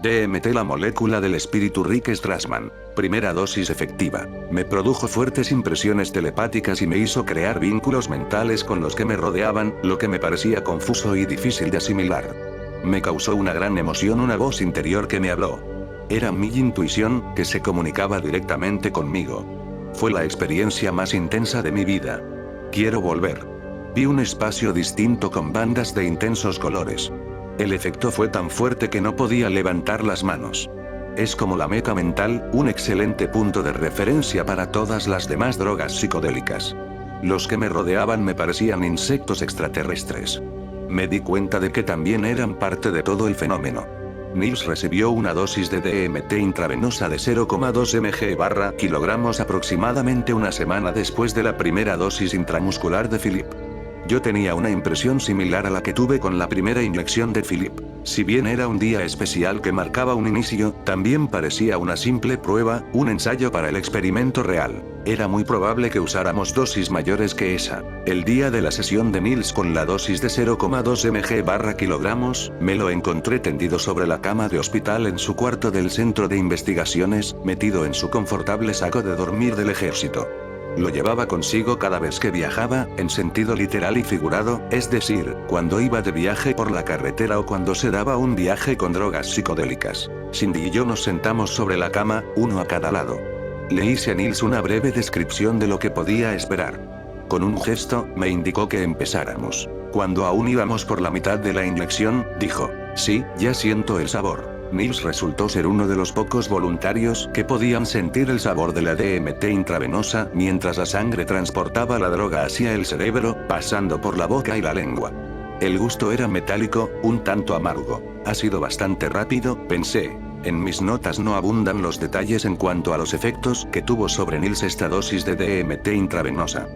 DMT, la molécula del espíritu Rick Strassman. Primera dosis efectiva. Me produjo fuertes impresiones telepáticas y me hizo crear vínculos mentales con los que me rodeaban, lo que me parecía confuso y difícil de asimilar. Me causó una gran emoción una voz interior que me habló. Era mi intuición, que se comunicaba directamente conmigo. Fue la experiencia más intensa de mi vida. Quiero volver. Vi un espacio distinto con bandas de intensos colores. El efecto fue tan fuerte que no podía levantar las manos. Es como la meca mental, un excelente punto de referencia para todas las demás drogas psicodélicas. Los que me rodeaban me parecían insectos extraterrestres. Me di cuenta de que también eran parte de todo el fenómeno. Nils recibió una dosis de DMT intravenosa de 0,2 mg/kg aproximadamente una semana después de la primera dosis intramuscular de Philip. Yo tenía una impresión similar a la que tuve con la primera inyección de Philip. Si bien era un día especial que marcaba un inicio, también parecía una simple prueba, un ensayo para el experimento real. Era muy probable que usáramos dosis mayores que esa. El día de la sesión de Nils con la dosis de 0,2 mg/kg, me lo encontré tendido sobre la cama de hospital en su cuarto del centro de investigaciones, metido en su confortable saco de dormir del ejército. Lo llevaba consigo cada vez que viajaba, en sentido literal y figurado, es decir, cuando iba de viaje por la carretera o cuando se daba un viaje con drogas psicodélicas. Cindy y yo nos sentamos sobre la cama, uno a cada lado. Le hice a Nils una breve descripción de lo que podía esperar. Con un gesto, me indicó que empezáramos. Cuando aún íbamos por la mitad de la inyección, dijo: "Sí, ya siento el sabor". Nils resultó ser uno de los pocos voluntarios que podían sentir el sabor de la DMT intravenosa mientras la sangre transportaba la droga hacia el cerebro, pasando por la boca y la lengua. El gusto era metálico, un tanto amargo. Ha sido bastante rápido, pensé. En mis notas no abundan los detalles en cuanto a los efectos que tuvo sobre Nils esta dosis de DMT intravenosa.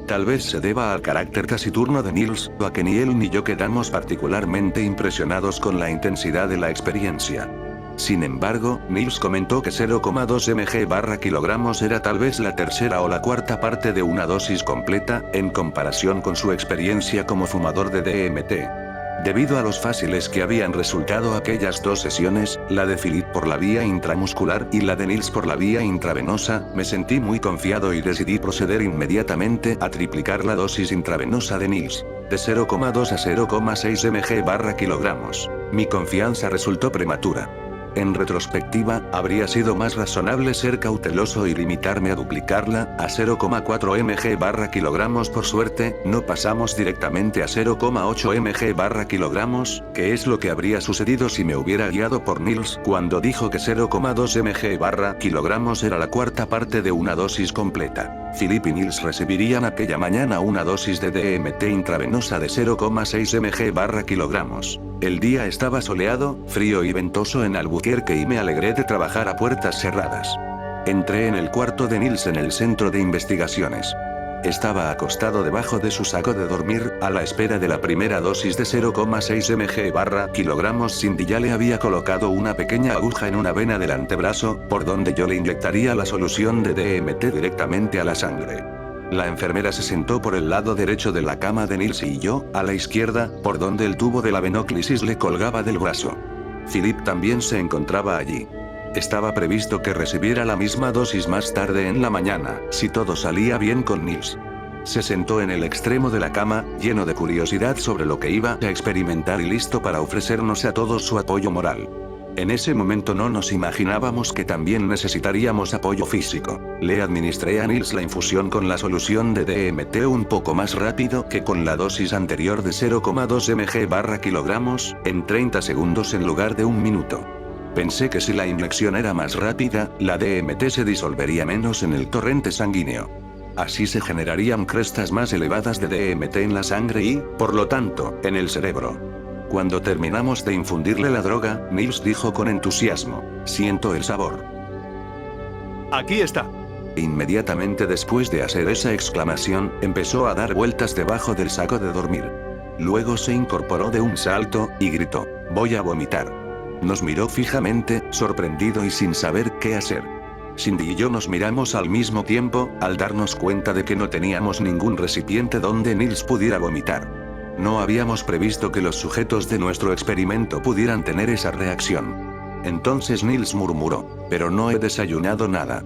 Tal vez se deba al carácter taciturno de Nils, o a que ni él ni yo quedamos particularmente impresionados con la intensidad de la experiencia. Sin embargo, Nils comentó que 0,2 mg/kg era tal vez la tercera o la cuarta parte de una dosis completa, en comparación con su experiencia como fumador de DMT. Debido a los fáciles que habían resultado aquellas dos sesiones, la de Philip por la vía intramuscular y la de Nils por la vía intravenosa, me sentí muy confiado y decidí proceder inmediatamente a triplicar la dosis intravenosa de Nils, de 0,2 a 0,6 mg/kg. Mi confianza resultó prematura. En retrospectiva, habría sido más razonable ser cauteloso y limitarme a duplicarla, a 0,4 mg/kg. Por suerte, no pasamos directamente a 0,8 mg/kg, que es lo que habría sucedido si me hubiera guiado por Nils cuando dijo que 0,2 mg/kg era la cuarta parte de una dosis completa. Philip y Nils recibirían aquella mañana una dosis de DMT intravenosa de 0,6 mg/kg. El día estaba soleado, frío y ventoso en Albuquerque y me alegré de trabajar a puertas cerradas. Entré en el cuarto de Nils en el centro de investigaciones. Estaba acostado debajo de su saco de dormir, a la espera de la primera dosis de 0,6 mg/kg. Cindy ya le había colocado una pequeña aguja en una vena del antebrazo, por donde yo le inyectaría la solución de DMT directamente a la sangre. La enfermera se sentó por el lado derecho de la cama de Nils y yo, a la izquierda, por donde el tubo de la venoclisis le colgaba del brazo. Philip también se encontraba allí. Estaba previsto que recibiera la misma dosis más tarde en la mañana, si todo salía bien con Nils. Se sentó en el extremo de la cama, lleno de curiosidad sobre lo que iba a experimentar y listo para ofrecernos a todos su apoyo moral. En ese momento no nos imaginábamos que también necesitaríamos apoyo físico. Le administré a Nils la infusión con la solución de DMT un poco más rápido que con la dosis anterior de 0,2 mg/kg, en 30 segundos en lugar de un minuto. Pensé que si la inyección era más rápida, la DMT se disolvería menos en el torrente sanguíneo. Así se generarían crestas más elevadas de DMT en la sangre y, por lo tanto, en el cerebro. Cuando terminamos de infundirle la droga, Nils dijo con entusiasmo: "Siento el sabor". Aquí está. Inmediatamente después de hacer esa exclamación, empezó a dar vueltas debajo del saco de dormir. Luego se incorporó de un salto, y gritó: "Voy a vomitar". Nos miró fijamente, sorprendido y sin saber qué hacer. Cindy y yo nos miramos al mismo tiempo, al darnos cuenta de que no teníamos ningún recipiente donde Nils pudiera vomitar. No habíamos previsto que los sujetos de nuestro experimento pudieran tener esa reacción. Entonces Nils murmuró, pero no he desayunado nada.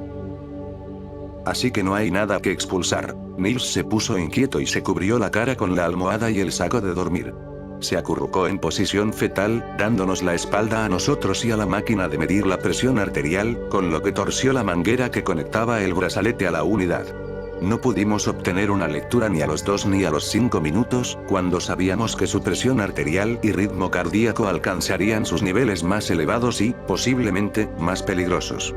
Así que no hay nada que expulsar. Nils se puso inquieto y se cubrió la cara con la almohada y el saco de dormir. Se acurrucó en posición fetal, dándonos la espalda a nosotros y a la máquina de medir la presión arterial, con lo que torció la manguera que conectaba el brazalete a la unidad. No pudimos obtener una lectura ni a los 2 ni a los 5 minutos, cuando sabíamos que su presión arterial y ritmo cardíaco alcanzarían sus niveles más elevados y, posiblemente, más peligrosos.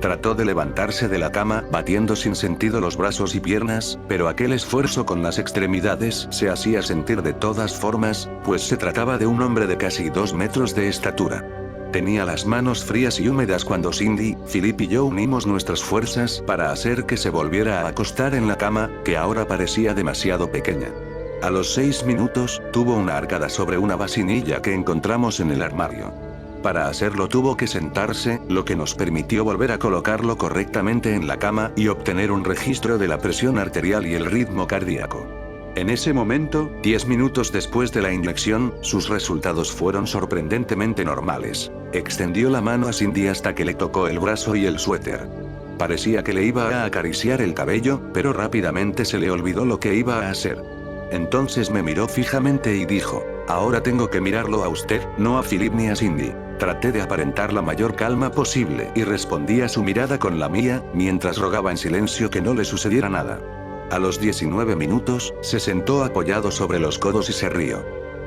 Trató de levantarse de la cama, batiendo sin sentido los brazos y piernas, pero aquel esfuerzo con las extremidades se hacía sentir de todas formas, pues se trataba de un hombre de casi 2 metros de estatura. Tenía las manos frías y húmedas cuando Cindy, Philip y yo unimos nuestras fuerzas para hacer que se volviera a acostar en la cama, que ahora parecía demasiado pequeña. A los 6 minutos, tuvo una arcada sobre una vasinilla que encontramos en el armario. Para hacerlo tuvo que sentarse, lo que nos permitió volver a colocarlo correctamente en la cama y obtener un registro de la presión arterial y el ritmo cardíaco. En ese momento, 10 minutos después de la inyección, sus resultados fueron sorprendentemente normales. Extendió la mano a Cindy hasta que le tocó el brazo y el suéter. Parecía que le iba a acariciar el cabello, pero rápidamente se le olvidó lo que iba a hacer. Entonces me miró fijamente y dijo, ahora tengo que mirarlo a usted, no a Philip ni a Cindy. Traté de aparentar la mayor calma posible y respondí a su mirada con la mía, mientras rogaba en silencio que no le sucediera nada. A los 19 minutos, se sentó apoyado sobre los codos y se rió.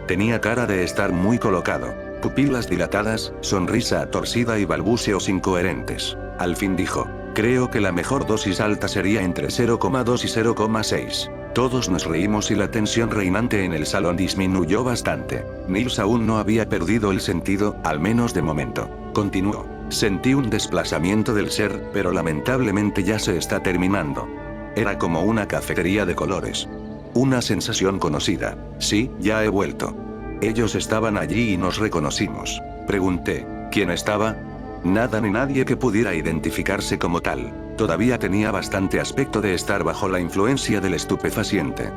Tenía cara de estar muy colocado, pupilas dilatadas, sonrisa torcida y balbuceos incoherentes. Al fin dijo, creo que la mejor dosis alta sería entre 0,2 y 0,6. Todos nos reímos y la tensión reinante en el salón disminuyó bastante. Nils aún no había perdido el sentido, al menos de momento. Continuó. Sentí un desplazamiento del ser, pero lamentablemente ya se está terminando. Era como una cafetería de colores. Una sensación conocida. Sí, ya he vuelto. Ellos estaban allí y nos reconocimos. Pregunté, ¿quién estaba? Nada ni nadie que pudiera identificarse como tal. Todavía tenía bastante aspecto de estar bajo la influencia del estupefaciente.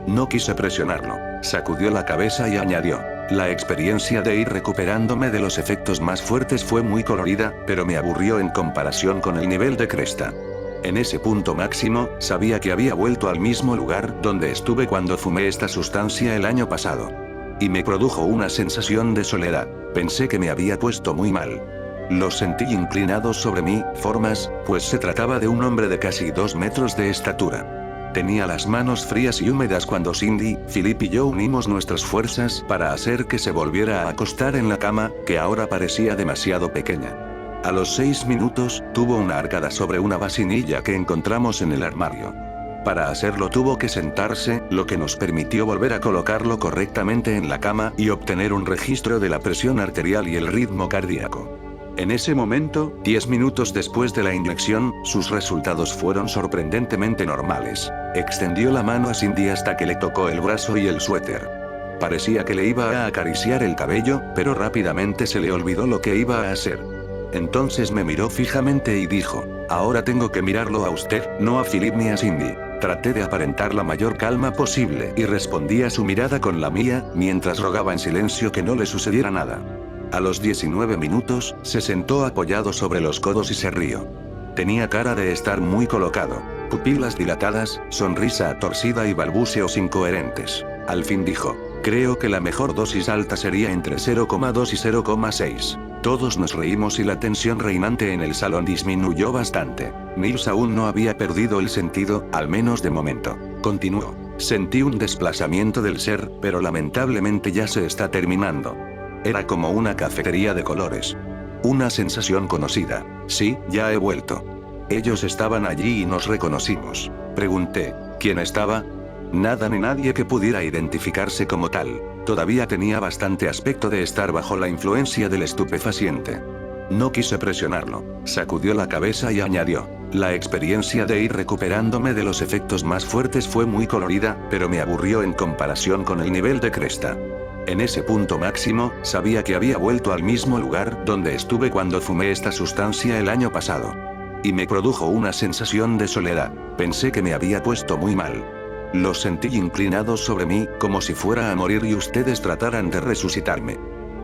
No quise presionarlo. Sacudió la cabeza y añadió, la experiencia de ir recuperándome de los efectos más fuertes fue muy colorida, pero me aburrió en comparación con el nivel de cresta. En ese punto máximo, sabía que había vuelto al mismo lugar donde estuve cuando fumé esta sustancia el año pasado. Y me produjo una sensación de soledad. Pensé que me había puesto muy mal. Los sentí inclinados sobre mí, formas, pues se trataba de un hombre de casi 2 metros de estatura. Tenía las manos frías y húmedas cuando Cindy, Philip y yo unimos nuestras fuerzas para hacer que se volviera a acostar en la cama, que ahora parecía demasiado pequeña. A los 6 minutos, tuvo una arcada sobre una vasinilla que encontramos en el armario. Para hacerlo tuvo que sentarse, lo que nos permitió volver a colocarlo correctamente en la cama y obtener un registro de la presión arterial y el ritmo cardíaco. En ese momento, 10 minutos después de la inyección, sus resultados fueron sorprendentemente normales. Extendió la mano a Cindy hasta que le tocó el brazo y el suéter. Parecía que le iba a acariciar el cabello, pero rápidamente se le olvidó lo que iba a hacer. Entonces me miró fijamente y dijo, ahora tengo que mirarlo a usted, no a Philip ni a Cindy. Traté de aparentar la mayor calma posible y respondí a su mirada con la mía, mientras rogaba en silencio que no le sucediera nada. A los 19 minutos, se sentó apoyado sobre los codos y se rió. Tenía cara de estar muy colocado, pupilas dilatadas, sonrisa torcida y balbuceos incoherentes. Al fin dijo, creo que la mejor dosis alta sería entre 0,2 y 0,6. Todos nos reímos y la tensión reinante en el salón disminuyó bastante. Nils aún no había perdido el sentido, al menos de momento. Continuó. Sentí un desplazamiento del ser, pero lamentablemente ya se está terminando. Era como una cafetería de colores. Una sensación conocida. Sí, ya he vuelto. Ellos estaban allí y nos reconocimos. Pregunté, ¿quién estaba? Nada ni nadie que pudiera identificarse como tal. Todavía tenía bastante aspecto de estar bajo la influencia del estupefaciente. No quise presionarlo. Sacudió la cabeza y añadió, la experiencia de ir recuperándome de los efectos más fuertes fue muy colorida, pero me aburrió en comparación con el nivel de cresta. En ese punto máximo, sabía que había vuelto al mismo lugar donde estuve cuando fumé esta sustancia el año pasado. Y me produjo una sensación de soledad. Pensé que me había puesto muy mal. Los sentí inclinados sobre mí, como si fuera a morir y ustedes trataran de resucitarme.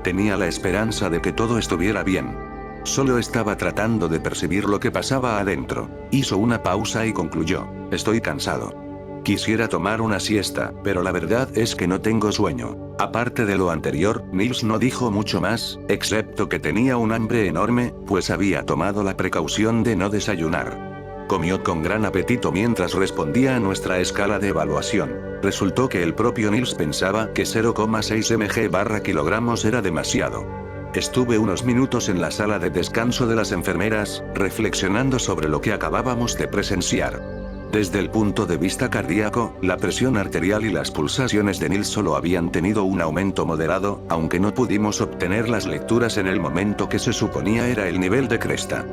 Tenía la esperanza de que todo estuviera bien. Solo estaba tratando de percibir lo que pasaba adentro. Hizo una pausa y concluyó: estoy cansado. Quisiera tomar una siesta, pero la verdad es que no tengo sueño. Aparte de lo anterior, Nils no dijo mucho más, excepto que tenía un hambre enorme, pues había tomado la precaución de no desayunar. Comió con gran apetito mientras respondía a nuestra escala de evaluación. Resultó que el propio Nils pensaba que 0,6 mg/kg era demasiado. Estuve unos minutos en la sala de descanso de las enfermeras, reflexionando sobre lo que acabábamos de presenciar. Desde el punto de vista cardíaco, la presión arterial y las pulsaciones de Nils solo habían tenido un aumento moderado, aunque no pudimos obtener las lecturas en el momento que se suponía era el nivel de cresta.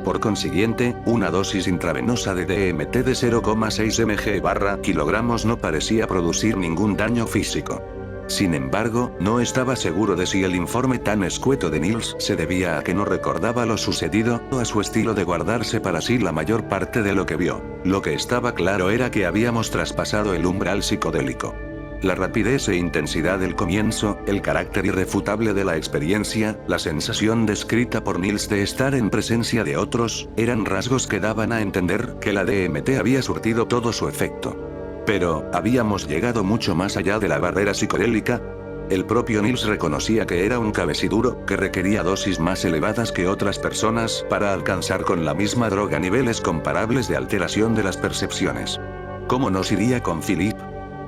Por consiguiente, una dosis intravenosa de DMT de 0,6 mg/kg no parecía producir ningún daño físico. Sin embargo, no estaba seguro de si el informe tan escueto de Nils se debía a que no recordaba lo sucedido, o a su estilo de guardarse para sí la mayor parte de lo que vio. Lo que estaba claro era que habíamos traspasado el umbral psicodélico. La rapidez e intensidad del comienzo, el carácter irrefutable de la experiencia, la sensación descrita por Nils de estar en presencia de otros, eran rasgos que daban a entender que la DMT había surtido todo su efecto. Pero, ¿habíamos llegado mucho más allá de la barrera psicodélica? El propio Nils reconocía que era un cabeciduro, que requería dosis más elevadas que otras personas para alcanzar con la misma droga niveles comparables de alteración de las percepciones. ¿Cómo nos iría con Philip?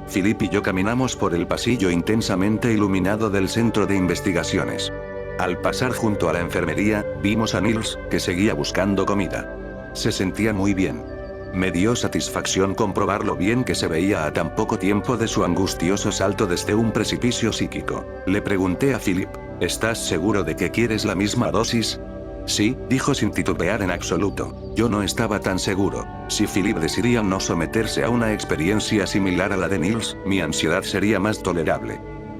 Philip y yo caminamos por el pasillo intensamente iluminado del centro de investigaciones. Al pasar junto a la enfermería, vimos a Nils, que seguía buscando comida. Se sentía muy bien. Me dio satisfacción comprobar lo bien que se veía a tan poco tiempo de su angustioso salto desde un precipicio psíquico. Le pregunté a Philip: ¿estás seguro de que quieres la misma dosis? Sí, dijo sin titubear en absoluto. Yo no estaba tan seguro. Si Philip decidía no someterse a una experiencia similar a la de Nils, mi ansiedad sería más tolerable.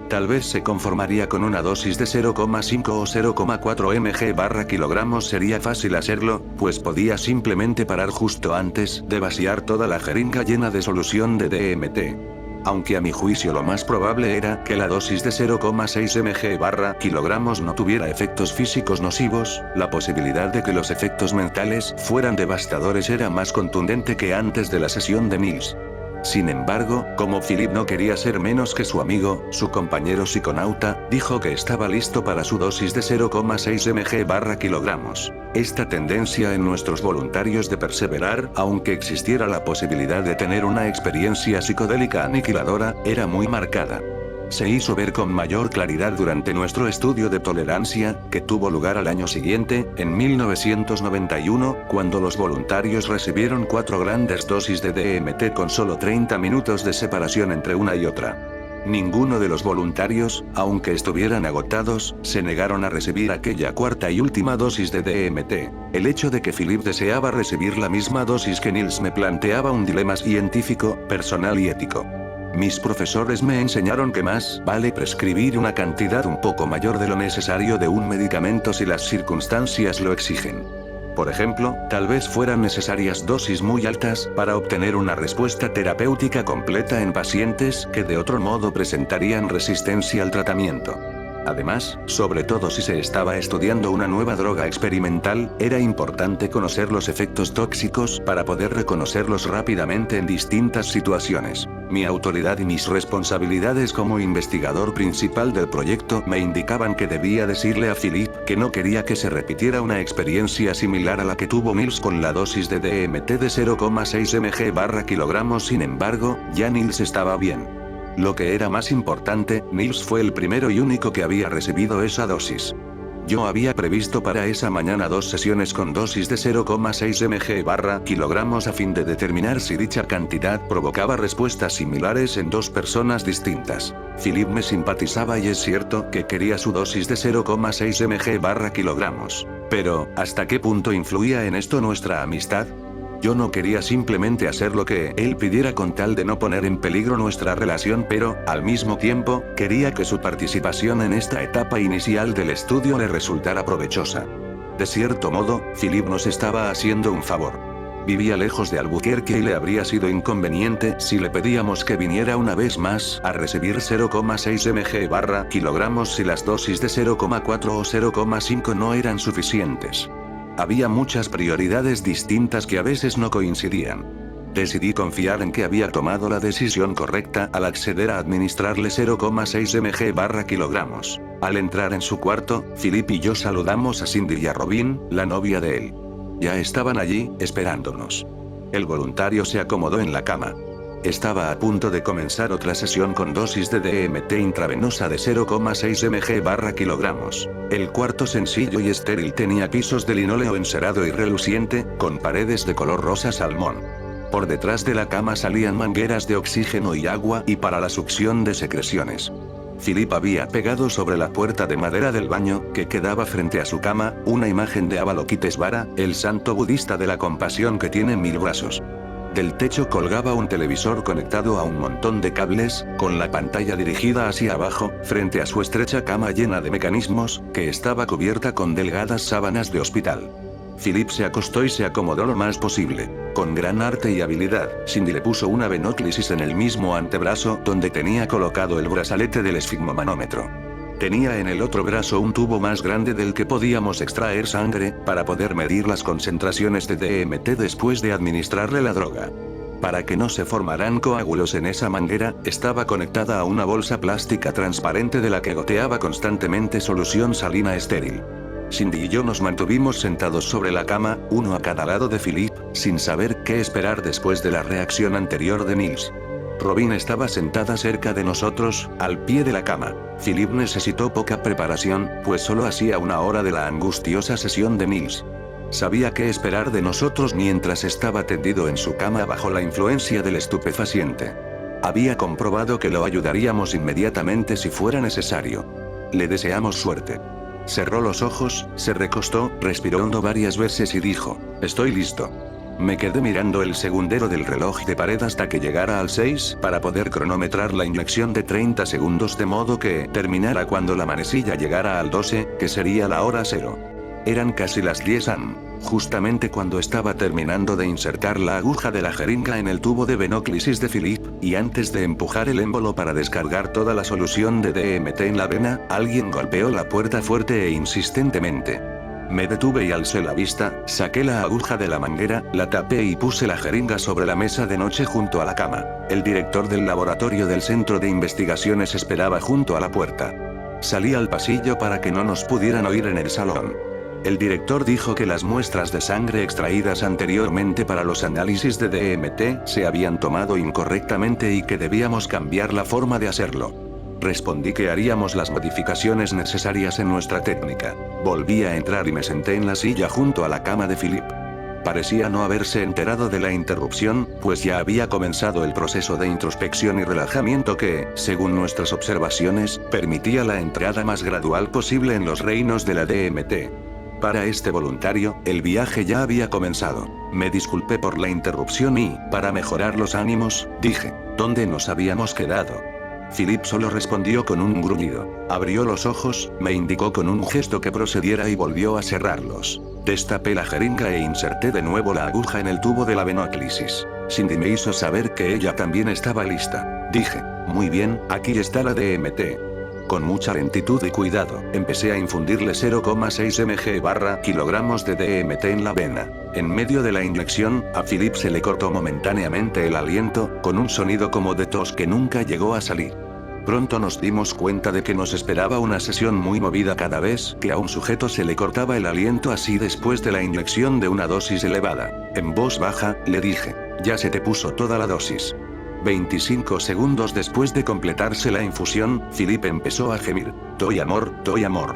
Tal vez se conformaría con una dosis de 0,5 o 0,4 mg/kg. Sería fácil hacerlo, pues podía simplemente parar justo antes de vaciar toda la jeringa llena de solución de DMT. Aunque a mi juicio lo más probable era que la dosis de 0,6 mg/kg no tuviera efectos físicos nocivos, la posibilidad de que los efectos mentales fueran devastadores era más contundente que antes de la sesión de Nils. Sin embargo, como Philip no quería ser menos que su amigo, su compañero psiconauta, dijo que estaba listo para su dosis de 0,6 mg/kg. Esta tendencia en nuestros voluntarios de perseverar, aunque existiera la posibilidad de tener una experiencia psicodélica aniquiladora, era muy marcada. Se hizo ver con mayor claridad durante nuestro estudio de tolerancia, que tuvo lugar al año siguiente, en 1991, cuando los voluntarios recibieron 4 grandes dosis de DMT con solo 30 minutos de separación entre una y otra. Ninguno de los voluntarios, aunque estuvieran agotados, se negaron a recibir aquella cuarta y última dosis de DMT. El hecho de que Philip deseaba recibir la misma dosis que Nils me planteaba un dilema científico, personal y ético. Mis profesores me enseñaron que más vale prescribir una cantidad un poco mayor de lo necesario de un medicamento si las circunstancias lo exigen. Por ejemplo, tal vez fueran necesarias dosis muy altas para obtener una respuesta terapéutica completa en pacientes que de otro modo presentarían resistencia al tratamiento. Además, sobre todo si se estaba estudiando una nueva droga experimental, era importante conocer los efectos tóxicos para poder reconocerlos rápidamente en distintas situaciones. Mi autoridad y mis responsabilidades como investigador principal del proyecto me indicaban que debía decirle a Philip que no quería que se repitiera una experiencia similar a la que tuvo Nils con la dosis de DMT de 0,6 mg/kg. Sin embargo, ya Nils estaba bien. Lo que era más importante, Nils fue el primero y único que había recibido esa dosis. Yo había previsto para esa mañana 2 sesiones con dosis de 0,6 mg/kg a fin de determinar si dicha cantidad provocaba respuestas similares en 2 personas distintas. Philip me simpatizaba y es cierto que quería su dosis de 0,6 mg/kg. Pero, ¿hasta qué punto influía en esto nuestra amistad? Yo no quería simplemente hacer lo que él pidiera con tal de no poner en peligro nuestra relación, pero, al mismo tiempo, quería que su participación en esta etapa inicial del estudio le resultara provechosa. De cierto modo, Philip nos estaba haciendo un favor. Vivía lejos de Albuquerque y le habría sido inconveniente si le pedíamos que viniera una vez más a recibir 0,6 mg/kilogramos si las dosis de 0,4 o 0,5 no eran suficientes. Había muchas prioridades distintas que a veces no coincidían. Decidí confiar en que había tomado la decisión correcta al acceder a administrarle 0,6 mg/kilogramos. Al entrar en su cuarto, Philip y yo saludamos a Cindy y a Robin, la novia de él. Ya estaban allí, esperándonos. El voluntario se acomodó en la cama. Estaba a punto de comenzar otra sesión con dosis de DMT intravenosa de 0,6 mg/kilogramos. El cuarto sencillo y estéril tenía pisos de linóleo encerado y reluciente, con paredes de color rosa salmón. Por detrás de la cama salían mangueras de oxígeno y agua y para la succión de secreciones. Philip había pegado sobre la puerta de madera del baño, que quedaba frente a su cama, una imagen de Avalokitesvara, el santo budista de la compasión que tiene 1000 brazos. Del techo colgaba un televisor conectado a un montón de cables, con la pantalla dirigida hacia abajo, frente a su estrecha cama llena de mecanismos, que estaba cubierta con delgadas sábanas de hospital. Philip se acostó y se acomodó lo más posible. Con gran arte y habilidad, Cindy le puso una venóclisis en el mismo antebrazo donde tenía colocado el brazalete del esfigmomanómetro. Tenía en el otro brazo un tubo más grande del que podíamos extraer sangre, para poder medir las concentraciones de DMT después de administrarle la droga. Para que no se formaran coágulos en esa manguera, estaba conectada a una bolsa plástica transparente de la que goteaba constantemente solución salina estéril. Cindy y yo nos mantuvimos sentados sobre la cama, uno a cada lado de Philip, sin saber qué esperar después de la reacción anterior de Nils. Robin estaba sentada cerca de nosotros, al pie de la cama. Philip necesitó poca preparación, pues solo hacía una hora de la angustiosa sesión de Nils. Sabía qué esperar de nosotros mientras estaba tendido en su cama bajo la influencia del estupefaciente. Había comprobado que lo ayudaríamos inmediatamente si fuera necesario. Le deseamos suerte. Cerró los ojos, se recostó, respiró hondo varias veces y dijo: «Estoy listo». Me quedé mirando el segundero del reloj de pared hasta que llegara al 6 para poder cronometrar la inyección de 30 segundos de modo que terminara cuando la manecilla llegara al 12, que sería la hora 0. Eran casi las 10 am, justamente cuando estaba terminando de insertar la aguja de la jeringa en el tubo de venóclisis de Philip, y antes de empujar el émbolo para descargar toda la solución de DMT en la vena, alguien golpeó la puerta fuerte e insistentemente. Me detuve y alcé la vista, saqué la aguja de la manguera, la tapé y puse la jeringa sobre la mesa de noche junto a la cama. El director del laboratorio del centro de investigaciones esperaba junto a la puerta. Salí al pasillo para que no nos pudieran oír en el salón. El director dijo que las muestras de sangre extraídas anteriormente para los análisis de DMT se habían tomado incorrectamente y que debíamos cambiar la forma de hacerlo. Respondí que haríamos las modificaciones necesarias en nuestra técnica. Volví a entrar y me senté en la silla junto a la cama de Philip. Parecía no haberse enterado de la interrupción, pues ya había comenzado el proceso de introspección y relajamiento que, según nuestras observaciones, permitía la entrada más gradual posible en los reinos de la DMT. Para este voluntario, el viaje ya había comenzado. Me disculpé por la interrupción y, para mejorar los ánimos, dije: ¿dónde nos habíamos quedado? Philip solo respondió con un gruñido. Abrió los ojos, me indicó con un gesto que procediera y volvió a cerrarlos. Destapé la jeringa e inserté de nuevo la aguja en el tubo de la venóclisis. Cindy me hizo saber que ella también estaba lista. Dije: muy bien, aquí está la DMT. Con mucha lentitud y cuidado, empecé a infundirle 0,6 mg/kilogramos de DMT en la vena. En medio de la inyección, a Philip se le cortó momentáneamente el aliento, con un sonido como de tos que nunca llegó a salir. Pronto nos dimos cuenta de que nos esperaba una sesión muy movida cada vez que a un sujeto se le cortaba el aliento así después de la inyección de una dosis elevada. En voz baja, le dije: ya se te puso toda la dosis. 25 segundos después de completarse la infusión, Philip empezó a gemir: doy amor, doy amor.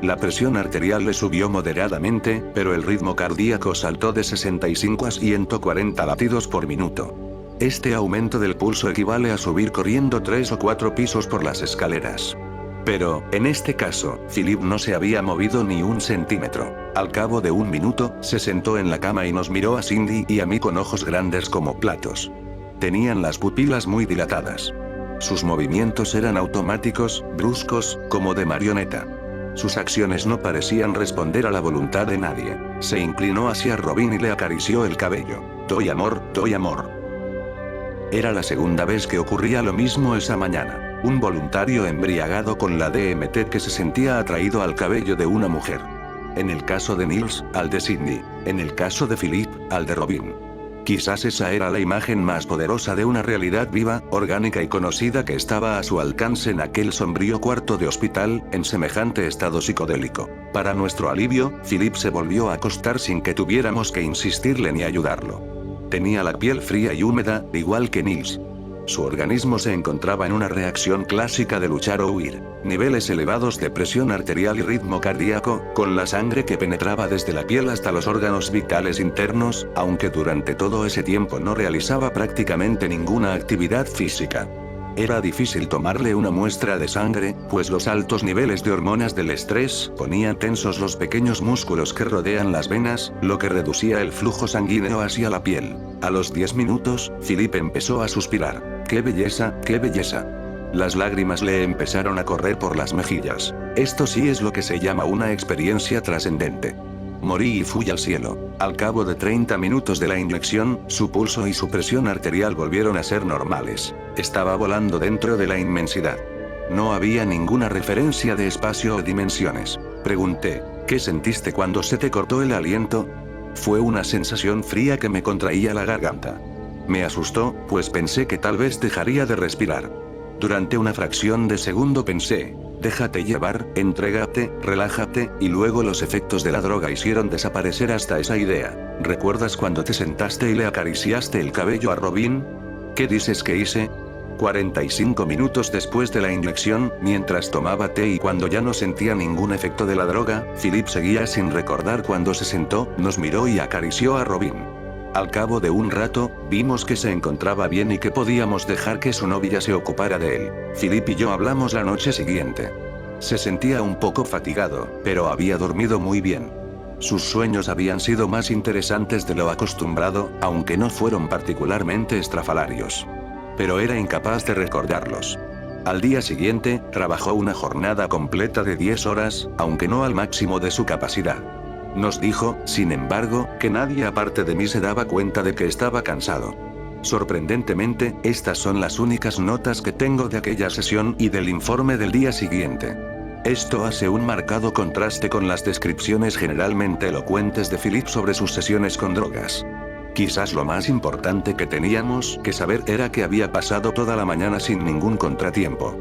La presión arterial le subió moderadamente, pero el ritmo cardíaco saltó de 65 a 140 latidos por minuto. Este aumento del pulso equivale a subir corriendo 3 o 4 pisos por las escaleras. Pero, en este caso, Philip no se había movido ni un centímetro. Al cabo de un minuto, se sentó en la cama y nos miró a Cindy y a mí con ojos grandes como platos. Tenían las pupilas muy dilatadas. Sus movimientos eran automáticos, bruscos, como de marioneta. Sus acciones no parecían responder a la voluntad de nadie. Se inclinó hacia Robin y le acarició el cabello. Doy amor, doy amor. Era la segunda vez que ocurría lo mismo esa mañana. Un voluntario embriagado con la DMT que se sentía atraído al cabello de una mujer. En el caso de Niels, al de Sidney. En el caso de Philip, al de Robin. Quizás esa era la imagen más poderosa de una realidad viva, orgánica y conocida que estaba a su alcance en aquel sombrío cuarto de hospital, en semejante estado psicodélico. Para nuestro alivio, Philip se volvió a acostar sin que tuviéramos que insistirle ni ayudarlo. Tenía la piel fría y húmeda, igual que Niels. Su organismo se encontraba en una reacción clásica de luchar o huir. Niveles elevados de presión arterial y ritmo cardíaco, con la sangre que penetraba desde la piel hasta los órganos vitales internos, aunque durante todo ese tiempo no realizaba prácticamente ninguna actividad física. Era difícil tomarle una muestra de sangre, pues los altos niveles de hormonas del estrés ponían tensos los pequeños músculos que rodean las venas, lo que reducía el flujo sanguíneo hacia la piel. A los 10 minutos, Philip empezó a suspirar. ¡Qué belleza, qué belleza! Las lágrimas le empezaron a correr por las mejillas. Esto sí es lo que se llama una experiencia trascendente. Morí y fui al cielo. Al cabo de 30 minutos de la inyección, su pulso y su presión arterial volvieron a ser normales. Estaba volando dentro de la inmensidad. No había ninguna referencia de espacio o dimensiones. Pregunté, ¿qué sentiste cuando se te cortó el aliento? Fue una sensación fría que me contraía la garganta. Me asustó, pues pensé que tal vez dejaría de respirar. Durante una fracción de segundo pensé, déjate llevar, entrégate, relájate, y luego los efectos de la droga hicieron desaparecer hasta esa idea. ¿Recuerdas cuando te sentaste y le acariciaste el cabello a Robin? ¿Qué dices que hice? 45 minutos después de la inyección, mientras tomaba té y cuando ya no sentía ningún efecto de la droga, Philip seguía sin recordar cuando se sentó, nos miró y acarició a Robin. Al cabo de un rato, vimos que se encontraba bien y que podíamos dejar que su novia se ocupara de él. Philip y yo hablamos la noche siguiente. Se sentía un poco fatigado, pero había dormido muy bien. Sus sueños habían sido más interesantes de lo acostumbrado, aunque no fueron particularmente estrafalarios. Pero era incapaz de recordarlos. Al día siguiente, trabajó una jornada completa de 10 horas, aunque no al máximo de su capacidad. Nos dijo, sin embargo, que nadie aparte de mí se daba cuenta de que estaba cansado. Sorprendentemente, estas son las únicas notas que tengo de aquella sesión y del informe del día siguiente. Esto hace un marcado contraste con las descripciones generalmente elocuentes de Philip sobre sus sesiones con drogas. Quizás lo más importante que teníamos que saber era que había pasado toda la mañana sin ningún contratiempo.